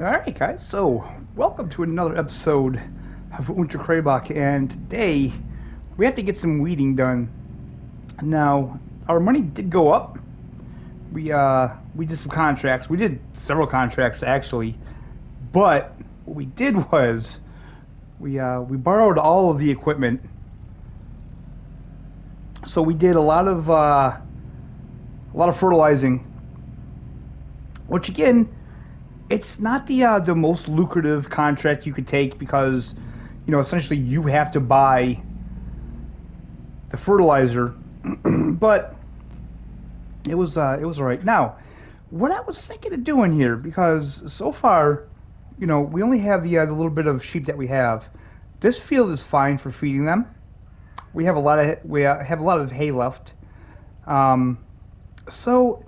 Alright guys, so welcome to another episode of Unterkrebach, and today we have to get some weeding done. Now, our money did go up. We did some contracts. We did several contracts actually, but what we did was we borrowed all of the equipment. So we did a lot of fertilizing, which again, it's not the most lucrative contract you could take because, essentially you have to buy the fertilizer, but it was all right. Now, what I was thinking of doing here, because so far, we only have the little bit of sheep that we have. This field is fine for feeding them. We have a lot of hay left. So,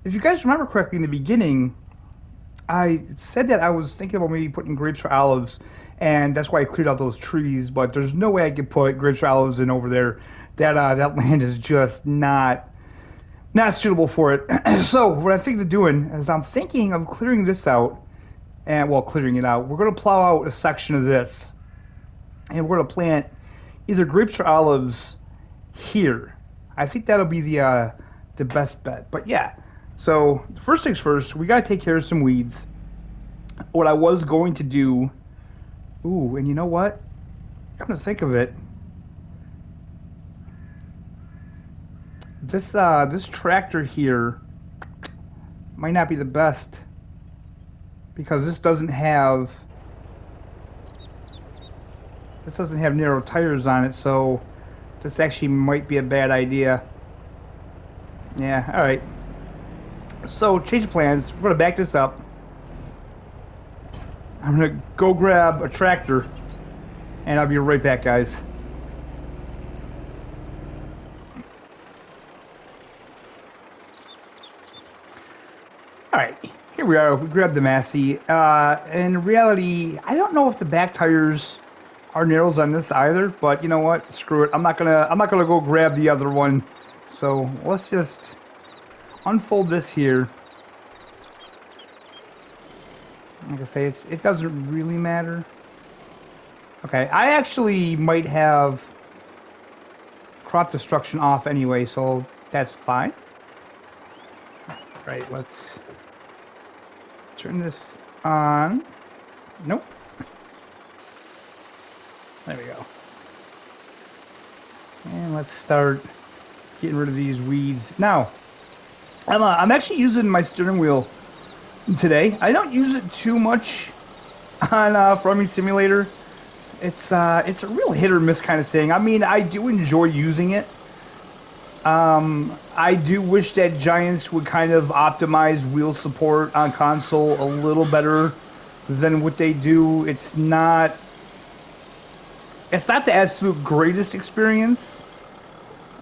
if you guys remember correctly in the beginning, I said that I was thinking about maybe putting grapes for olives, and that's why I cleared out those trees. But there's no way I could put grapes for olives in over there. That land is just not suitable for it. So what I think of doing is I'm thinking of clearing this out, and clearing it out. We're gonna plow out a section of this, and we're gonna plant either grapes or olives here. I think that'll be the best bet. But yeah. So, first things first, we gotta take care of some weeds. What I was going to do... Ooh, and you know what? I'm gonna think of it. This tractor here might not be the best, because this doesn't have narrow tires on it, so this actually might be a bad idea. Yeah, alright. So, change of plans. We're going to back this up. I'm going to go grab a tractor, and I'll be right back, guys. Alright, here we are. We grabbed the Massey. In reality, I don't know if the back tires are narrows on this either, but you know what? Screw it. I'm not gonna go grab the other one. So, let's just unfold this here. Like I say, it doesn't really matter. Okay, I actually might have crop destruction off anyway, so that's fine. Right, let's turn this on. Nope. There we go. And let's start getting rid of these weeds. Now, I'm actually using my steering wheel today. I don't use it too much on Farming Simulator. It's a real hit or miss kind of thing. I mean, I do enjoy using it. I do wish that Giants would kind of optimize wheel support on console a little better than what they do. It's not the absolute greatest experience.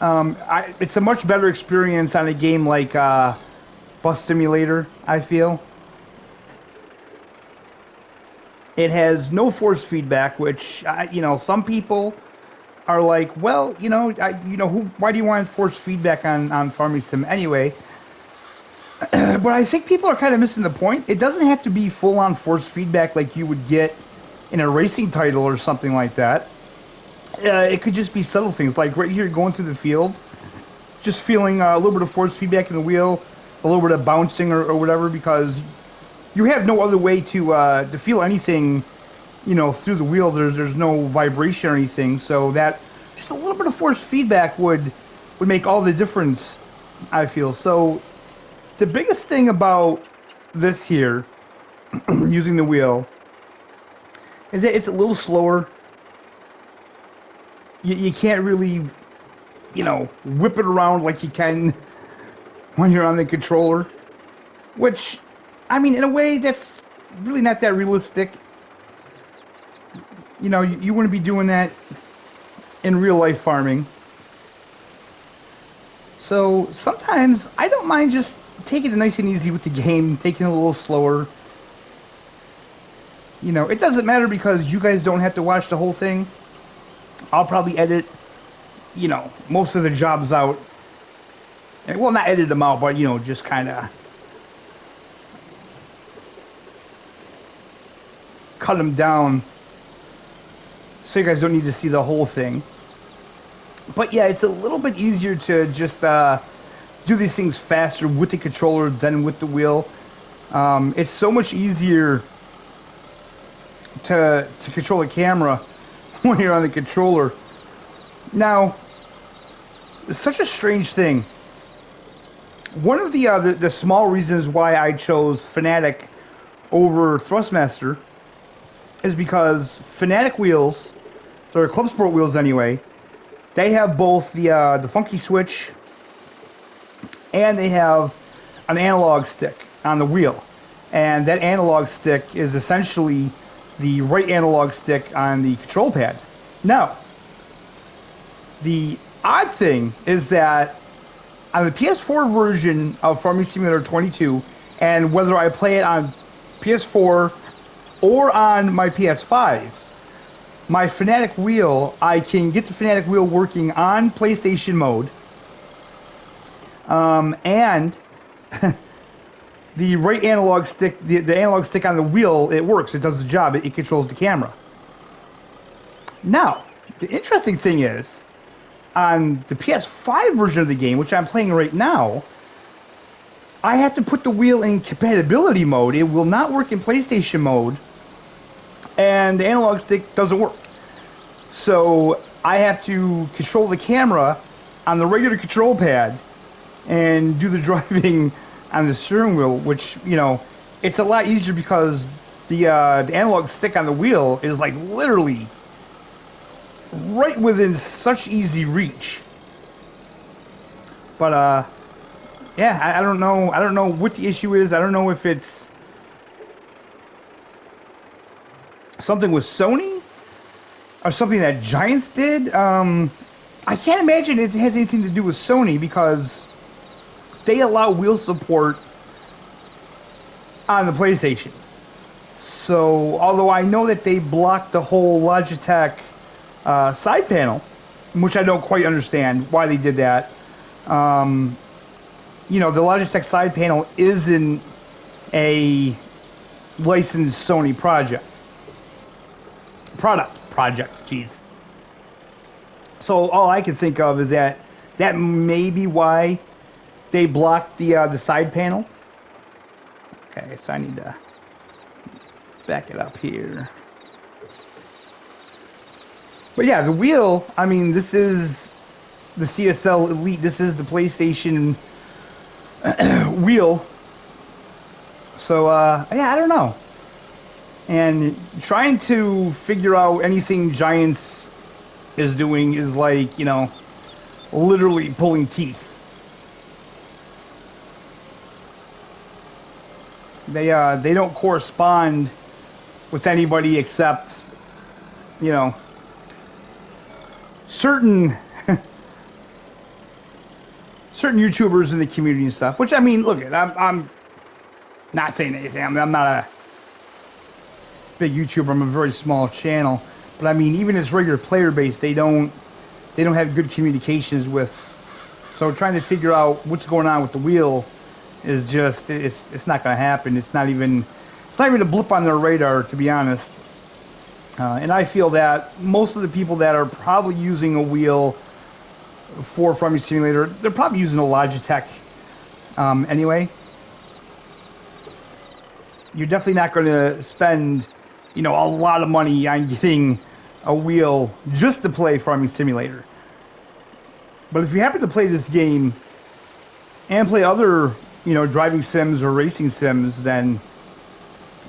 It's a much better experience on a game like Bus Simulator, I feel. It has no force feedback, which, some people are like, well, why do you want force feedback on Farming Sim anyway? But I think people are kind of missing the point. It doesn't have to be full-on force feedback like you would get in a racing title or something like that. It could just be subtle things, like right here going through the field, just feeling a little bit of force feedback in the wheel, a little bit of bouncing or whatever, because you have no other way to feel anything, through the wheel. There's no vibration or anything, so that just a little bit of force feedback would make all the difference, I feel. So the biggest thing about this here, using the wheel, is that it's a little slower. You can't really, whip it around like you can when you're on the controller. Which, I mean, in a way, that's really not that realistic. You wouldn't be doing that in real life farming. So sometimes I don't mind just taking it nice and easy with the game, taking it a little slower. It doesn't matter because you guys don't have to watch the whole thing. I'll probably edit, most of the jobs out. Well, not edit them out, but, just kind of cut them down so you guys don't need to see the whole thing. But yeah, it's a little bit easier to just do these things faster with the controller than with the wheel. It's so much easier to control the camera when you're on the controller. Now, it's such a strange thing. One of the small reasons why I chose Fanatic over Thrustmaster is because Fanatic wheels, or Club Sport wheels anyway, they have both the funky switch and they have an analog stick on the wheel. And that analog stick is essentially the right analog stick on the control pad. Now, the odd thing is that on the PS4 version of Farming Simulator 22, and whether I play it on PS4 or on my PS5, my Fanatic wheel, I can get the Fanatic wheel working on PlayStation mode, and the right analog stick, the analog stick on the wheel, it works. It does the job. It controls the camera. Now, the interesting thing is, on the PS5 version of the game, which I'm playing right now, I have to put the wheel in compatibility mode. It will not work in PlayStation mode, and the analog stick doesn't work. So I have to control the camera on the regular control pad and do the driving on the steering wheel, which, you know, it's a lot easier because the analog stick on the wheel is like literally right within such easy reach. But yeah, I don't know what the issue is. I don't know if it's something with Sony or something that Giants did. I can't imagine it has anything to do with Sony because they allow wheel support on the PlayStation. So, although I know that they blocked the whole Logitech side panel, which I don't quite understand why they did that. You know, the Logitech side panel isn't a licensed Sony product, jeez. So all I can think of is that may be why they blocked the side panel. Okay, so I need to back it up here. But yeah, the wheel, I mean, this is the CSL Elite. This is the PlayStation wheel. So, yeah, I don't know. And trying to figure out anything Giants is doing is like, you know, literally pulling teeth. They don't correspond with anybody except, you know, certain YouTubers in the community and stuff. Which, I mean, look, I'm not saying anything. I'm not a big YouTuber. I'm a very small channel. But I mean, even its regular player base, they don't have good communications with. So trying to figure out what's going on with the wheel is just it's not going to happen. It's not even a blip on their radar, to be honest. And I feel that most of the people that are probably using a wheel for Farming Simulator, they're probably using a Logitech anyway. You're definitely not going to spend, you know, a lot of money on getting a wheel just to play Farming Simulator. But if you happen to play this game and play other, you know, driving sims or racing sims, then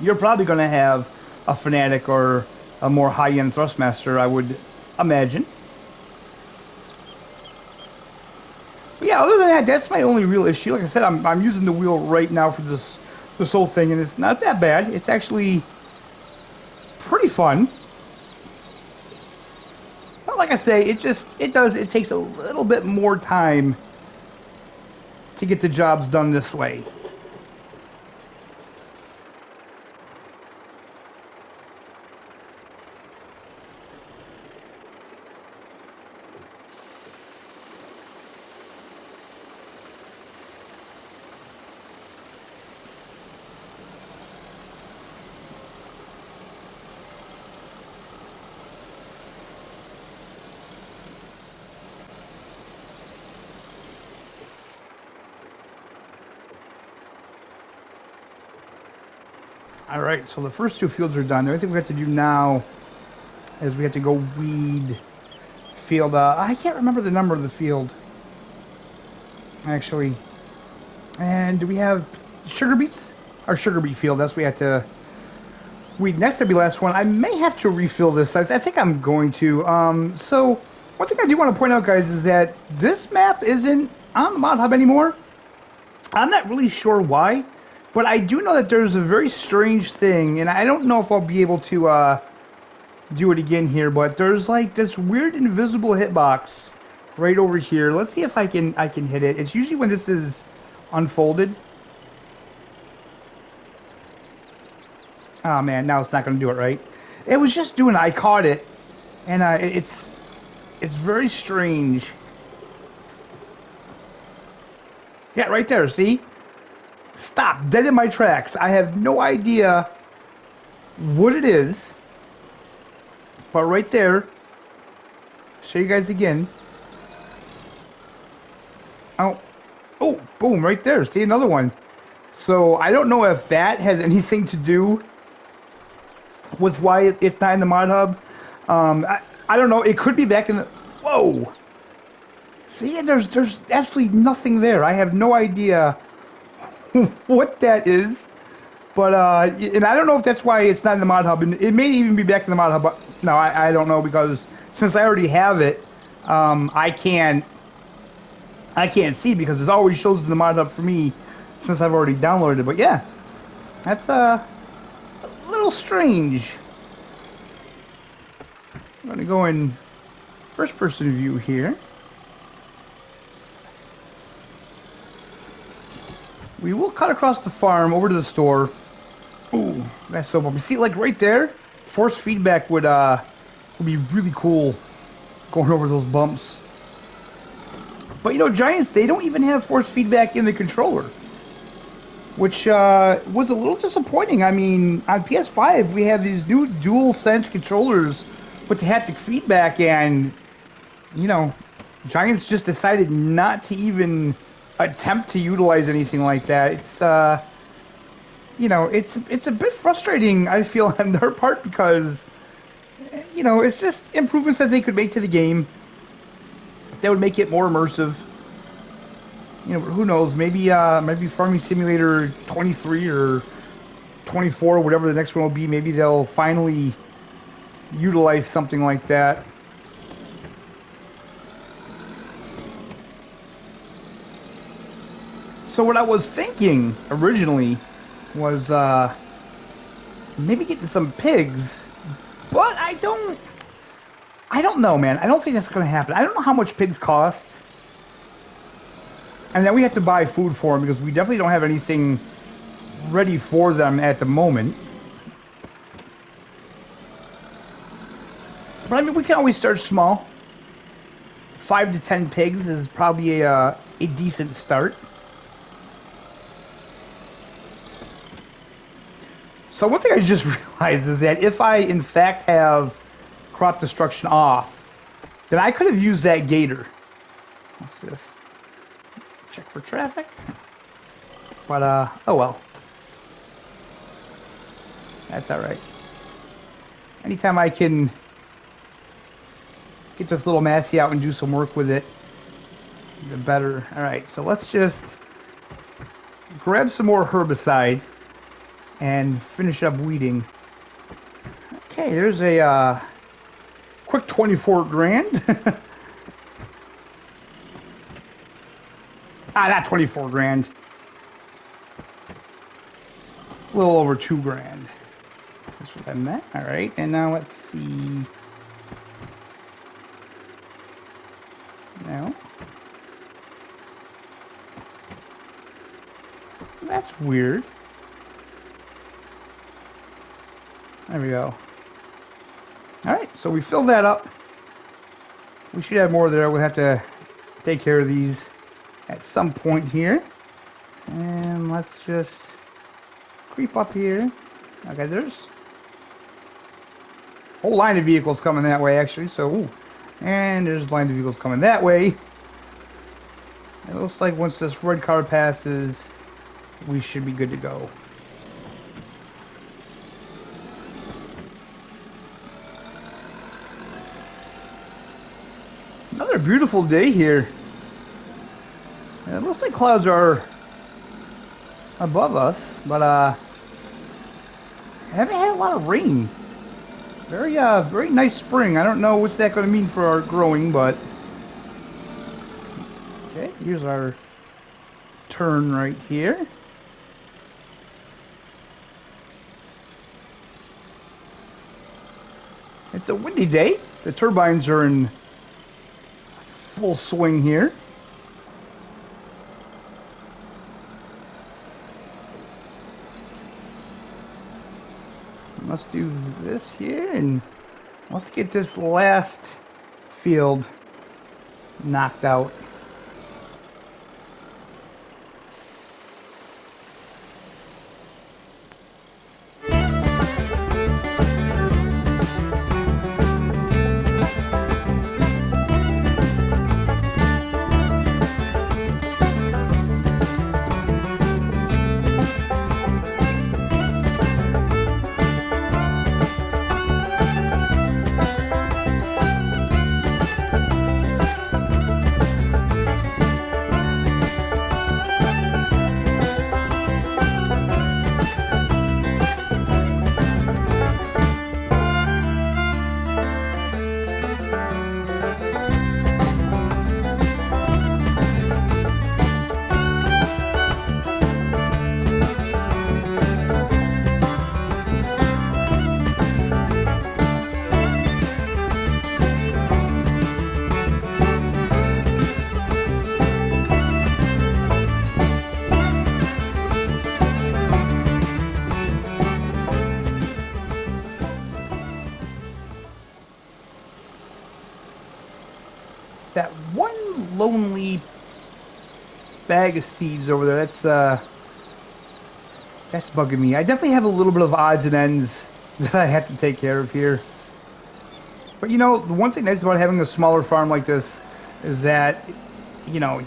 you're probably going to have a Fanatic or a more high-end Thrustmaster, I would imagine. But yeah, other than that, that's my only real issue. Like I said, I'm using the wheel right now for this whole thing, and it's not that bad. It's actually pretty fun. But like I say, it takes a little bit more time to get the jobs done this way. All right, so the first two fields are done. The only thing we have to do now is we have to go weed field. I can't remember the number of the field, actually. And do we have sugar beets? Our sugar beet field, that's what we have to weed. Next to be last one. I may have to refill this. I think I'm going to. So one thing I do want to point out, guys, is that this map isn't on the mod hub anymore. I'm not really sure why, but I do know that there's a very strange thing, and I don't know if I'll be able to do it again here, but there's like this weird invisible hitbox right over here. Let's see if I can hit it. It's usually when this is unfolded. Oh man, now it's not going to do it right. It was just doing it. I caught it, and it's very strange. Yeah, right there, see? Stop, dead in my tracks. I have no idea what it is, but right there, show you guys again. Oh, boom, right there. See, another one. So I don't know if that has anything to do with why it's not in the mod hub. I don't know. It could be back in the... Whoa! See, there's absolutely nothing there. I have no idea what that is. But, and I don't know if that's why it's not in the mod hub. And it may even be back in the mod hub. But no, I don't know, because since I already have it, I can't see, because it always shows in the mod hub for me since I've already downloaded it. But yeah, that's a little strange. I'm going to go in first person view here. We will cut across the farm over to the store. Ooh, that's so bumpy. See, like right there, force feedback would be really cool going over those bumps. But you know, Giants, they don't even have force feedback in the controller, which was a little disappointing. I mean, on PS5 we have these new dual sense controllers with the haptic feedback, and you know, Giants just decided not to even attempt to utilize anything like that. It's you know, it's a bit frustrating, I feel, on their part, because you know, it's just improvements that they could make to the game that would make it more immersive. You know, who knows? Maybe maybe Farming Simulator 23 or 24, whatever the next one will be. Maybe they'll finally utilize something like that. So what I was thinking originally was maybe getting some pigs, but I don't know, man. I don't think that's going to happen. I don't know how much pigs cost. And then we have to buy food for them, because we definitely don't have anything ready for them at the moment. But I mean, we can always start small. 5 to 10 pigs is probably a decent start. So one thing I just realized is that if I, in fact, have crop destruction off, then I could have used that gator. Let's just check for traffic. But, oh well. That's alright. Anytime I can get this little Massey out and do some work with it, the better. Alright, so let's just grab some more herbicide and finish up weeding. Okay, there's a quick 24 grand. Not 24 grand. A little over 2 grand. That's what I meant. All right, and now let's see. No. That's weird. There we go. Alright, so we filled that up. We should have more there. We'll have to take care of these at some point here. And let's just creep up here. Okay, there's a whole line of vehicles coming that way, actually. So, ooh. And there's a line of vehicles coming that way. It looks like once this red car passes, we should be good to go. Another beautiful day here. And it looks like clouds are above us, but I haven't had a lot of rain. Very nice spring. I don't know what's that going to mean for our growing, but okay, here's our turn right here. It's a windy day. The turbines are in full swing here. Let's do this here, and let's get this last field knocked out. That one lonely bag of seeds over there, that's bugging me. I definitely have a little bit of odds and ends that I have to take care of here. But you know, the one thing nice about having a smaller farm like this is that, you know,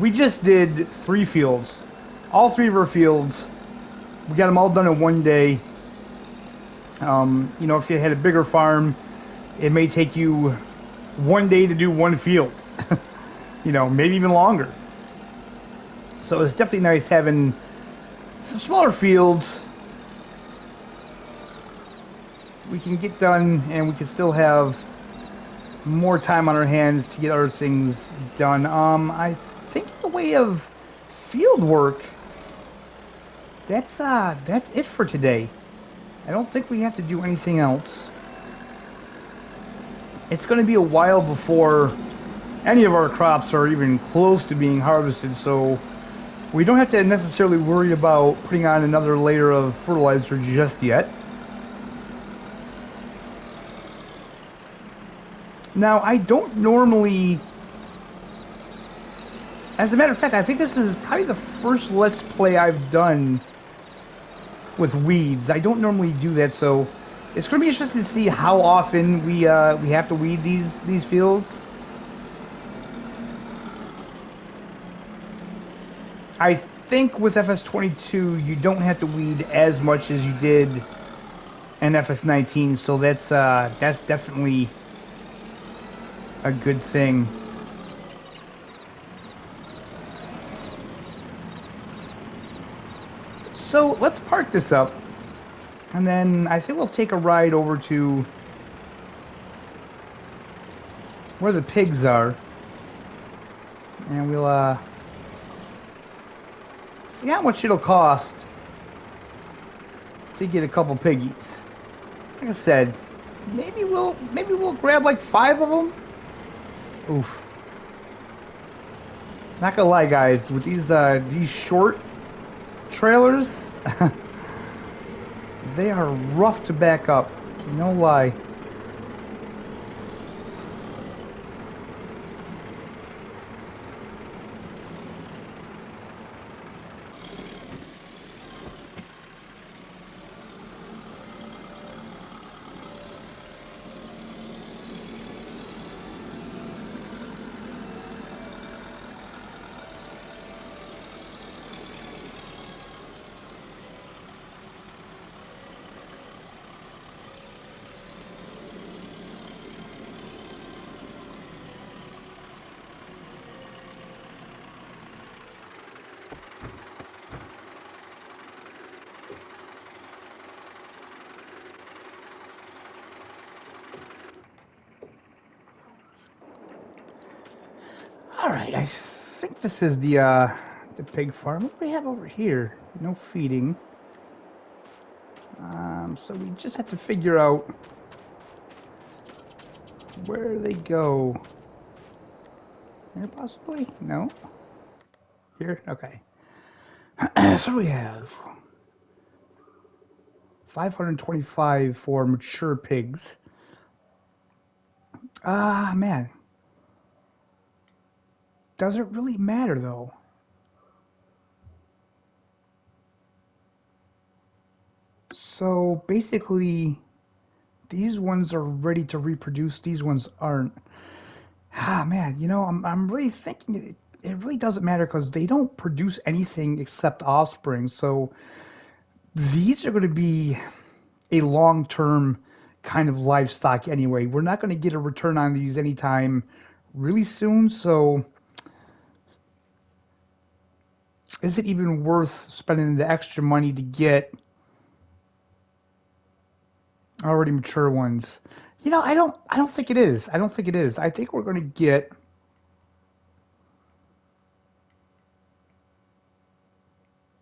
we just did 3 fields. All 3 of our fields, we got them all done in one day. You know, if you had a bigger farm, it may take you one day to do one field. You know, maybe even longer. So it's definitely nice having some smaller fields. We can get done, and we can still have more time on our hands to get other things done. I think in the way of field work, that's it for today. I don't think we have to do anything else. It's going to be a while before any of our crops are even close to being harvested, so we don't have to necessarily worry about putting on another layer of fertilizer just yet. Now, I don't normally... As a matter of fact, I think this is probably the first Let's Play I've done with weeds. I don't normally do that, so it's going to be interesting to see how often we have to weed these fields. I think with FS22 you don't have to weed as much as you did in FS19, so that's definitely a good thing. So let's park this up, and then I think we'll take a ride over to where the pigs are, and we'll see how much it'll cost to get a couple piggies. Like I said, maybe we'll grab like 5 of them. Oof. Not gonna lie, guys, with these short trailers, they are rough to back up. No lie. All right, I think this is the pig farm. What do we have over here? No feeding. So we just have to figure out where they go. Here, possibly? No. Here? Okay. So what do we have? 525 for mature pigs. Ah, man. Does it really matter, though? So, basically, these ones are ready to reproduce. These ones aren't. Ah, man, you know, I'm really thinking it really doesn't matter because they don't produce anything except offspring. So, these are going to be a long-term kind of livestock anyway. We're not going to get a return on these anytime really soon. So, is it even worth spending the extra money to get already mature ones? You know, I don't think it is. I don't think it is. I think we're going to get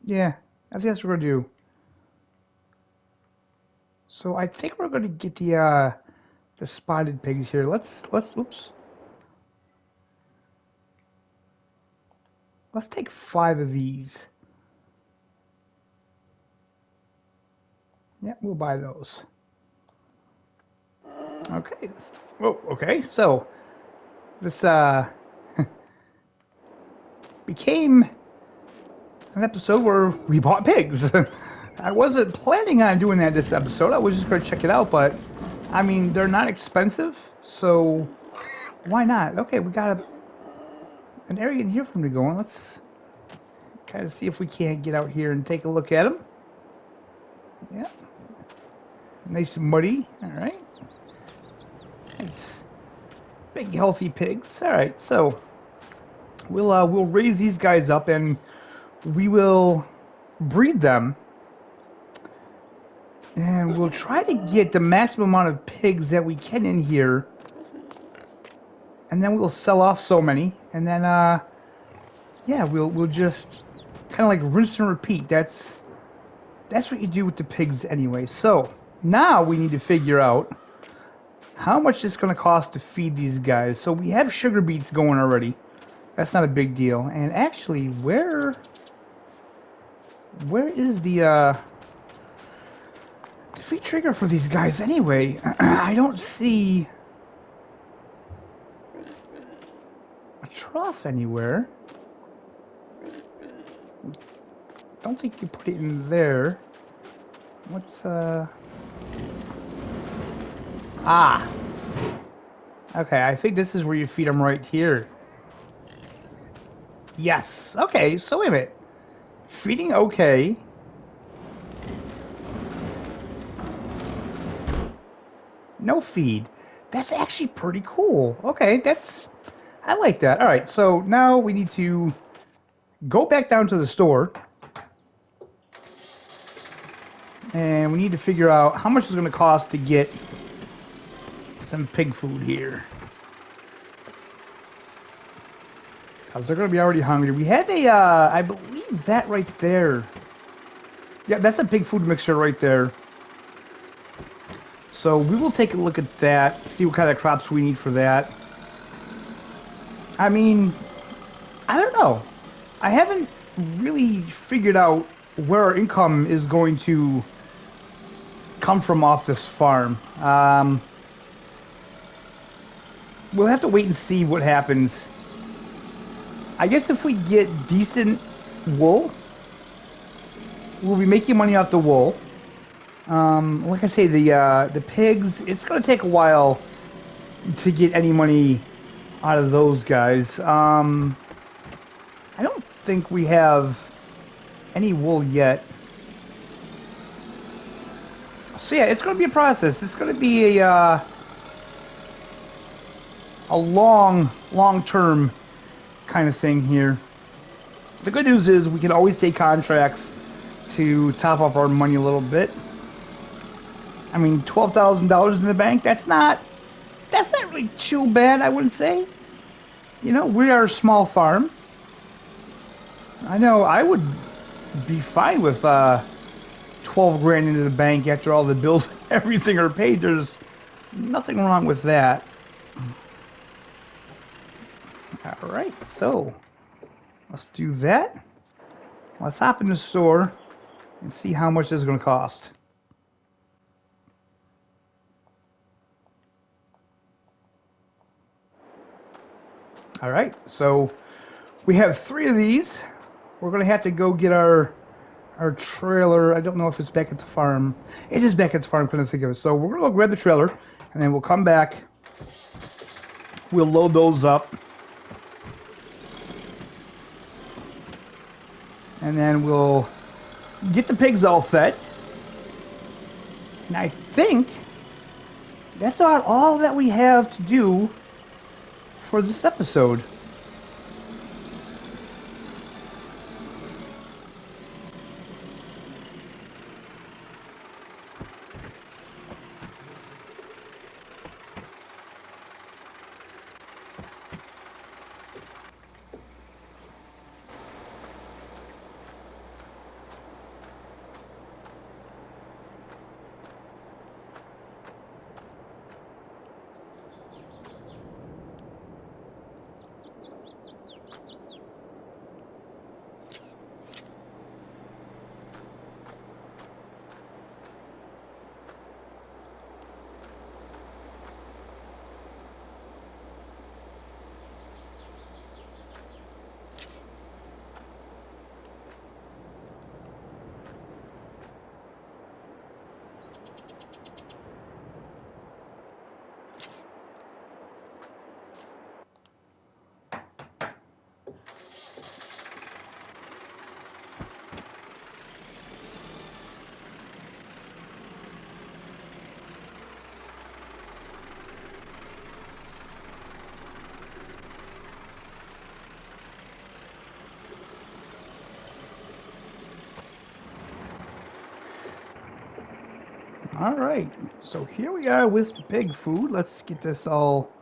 yeah, I think that's what we're going to do. So I think we're going to get the spotted pigs here. Oops. Let's take 5 of these. Yeah, we'll buy those. Okay. Oh, okay. So this became an episode where we bought pigs. I wasn't planning on doing that this episode. I was just going to check it out, but I mean, they're not expensive, so why not? Okay, we got an area in here for them to go in. Let's kind of see if we can't get out here and take a look at them. Yeah. Nice and muddy. All right. Nice. Big healthy pigs. All right. So we'll raise these guys up and we will breed them. And we'll try to get the maximum amount of pigs that we can in here. And then we'll sell off so many. And then yeah, we'll just kind of like rinse and repeat. That's what you do with the pigs anyway. So now we need to figure out how much it's going to cost to feed these guys. So we have sugar beets going already. That's not a big deal. And actually, where is the feed trigger for these guys anyway? I don't see a trough anywhere. Don't think you put it in there. What's ah, okay, I think this is where you feed them right here. Yes. Okay, so wait a minute. Feeding okay. No feed. That's actually pretty cool. Okay, I like that. All right, so now we need to go back down to the store. And we need to figure out how much it's going to cost to get some pig food here. Because they're going to be already hungry. We have a, I believe that right there. Yeah, that's a pig food mixture right there. So we will take a look at that, see what kind of crops we need for that. I mean, I don't know. I haven't really figured out where our income is going to come from off this farm. We'll have to wait and see what happens. I guess if we get decent wool, we'll be making money off the wool. Like I say, the pigs, it's going to take a while to get any money out of those guys. I don't think we have any wool yet. So yeah, it's going to be a process. It's going to be a long-term kind of thing here. The good news is we can always take contracts to top up our money a little bit. I mean, $12,000 in the bank, that's not really too bad, I wouldn't say. You know, we are a small farm. I know I would be fine with 12 grand into the bank after all the bills, everything are paid. There's nothing wrong with that. All right, so let's do that. Let's hop in the store and see how much this is going to cost. All right, so we have 3 of these. We're going to have to go get our trailer. I don't know if it's back at the farm. It is back at the farm. Couldn't think of it. So we're going to go grab the trailer, and then we'll come back. We'll load those up. And then we'll get the pigs all fed. And I think that's about all that we have to do for this episode. All right, so here we are with the pig food. Let's get this all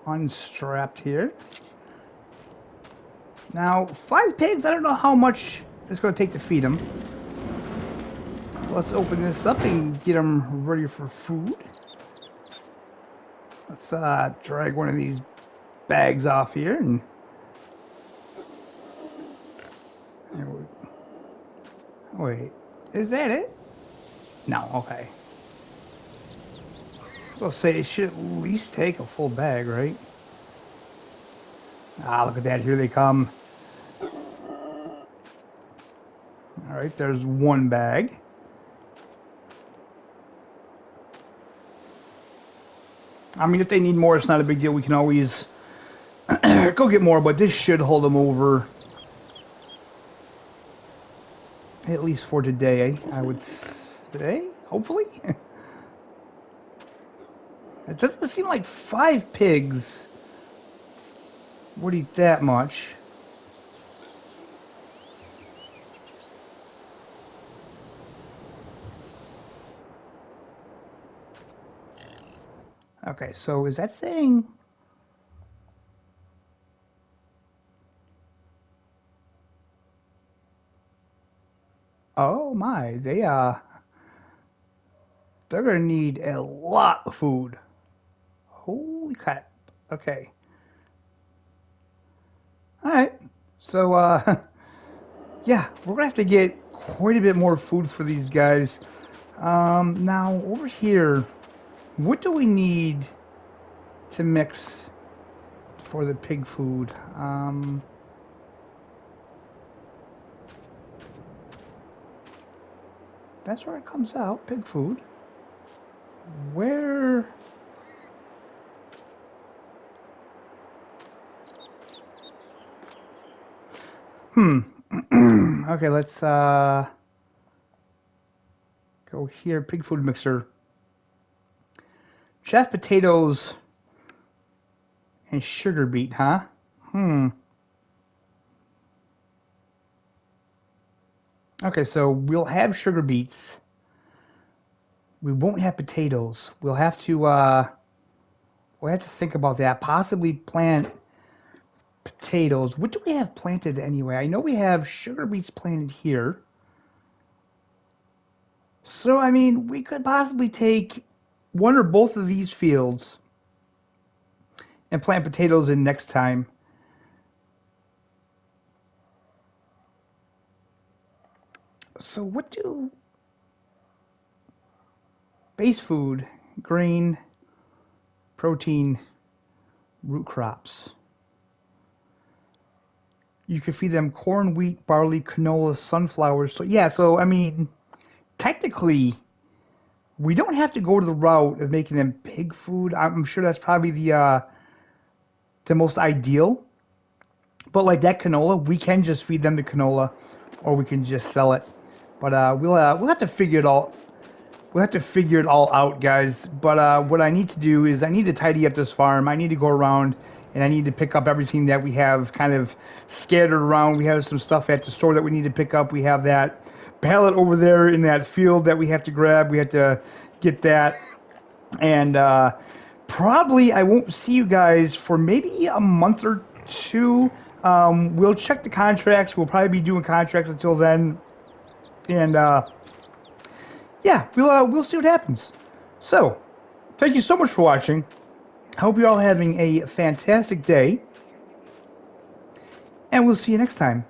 unstrapped here. Now, 5 pigs, I don't know how much it's going to take to feed them. Let's open this up and get them ready for food. Let's drag one of these bags off here and wait, is that it? No, okay. I'll say it should at least take a full bag, right? Ah, look at that, here they come. Alright, there's 1 bag. I mean, if they need more, it's not a big deal. We can always go get more, but this should hold them over at least for today, I would say. Hopefully. It doesn't seem like 5 pigs would eat that much. Okay, so is that saying... Oh my, they're gonna need a lot of food. Holy crap. Okay. Alright. So, yeah, we're gonna have to get quite a bit more food for these guys. Now, over here, what do we need to mix for the pig food? That's where it comes out, pig food. Where... Okay, let's go here, pig food mixer. Chaff potatoes and sugar beet, huh? Okay, so we'll have sugar beets. We won't have potatoes. We'll have to think about that. Possibly plant potatoes. What do we have planted anyway? I know we have sugar beets planted here. So, I mean, we could possibly take one or both of these fields and plant potatoes in next time. So, what do base food, grain, protein, root crops? You could feed them corn, wheat, barley, canola, sunflowers. So, yeah, so, I mean, technically, we don't have to go to the route of making them pig food. I'm sure that's probably the most ideal. But like that canola, we can just feed them the canola, or we can just sell it. But we'll have to figure it all. We'll have to figure it all out, guys. But what I need to do is I need to tidy up this farm. I need to go around and I need to pick up everything that we have kind of scattered around. We have some stuff at the store that we need to pick up. We have that pallet over there in that field that we have to grab. We have to get that. And probably I won't see you guys for maybe a month or two. We'll check the contracts. We'll probably be doing contracts until then. And yeah, we'll see what happens. So, thank you so much for watching. I hope you're all having a fantastic day. And we'll see you next time.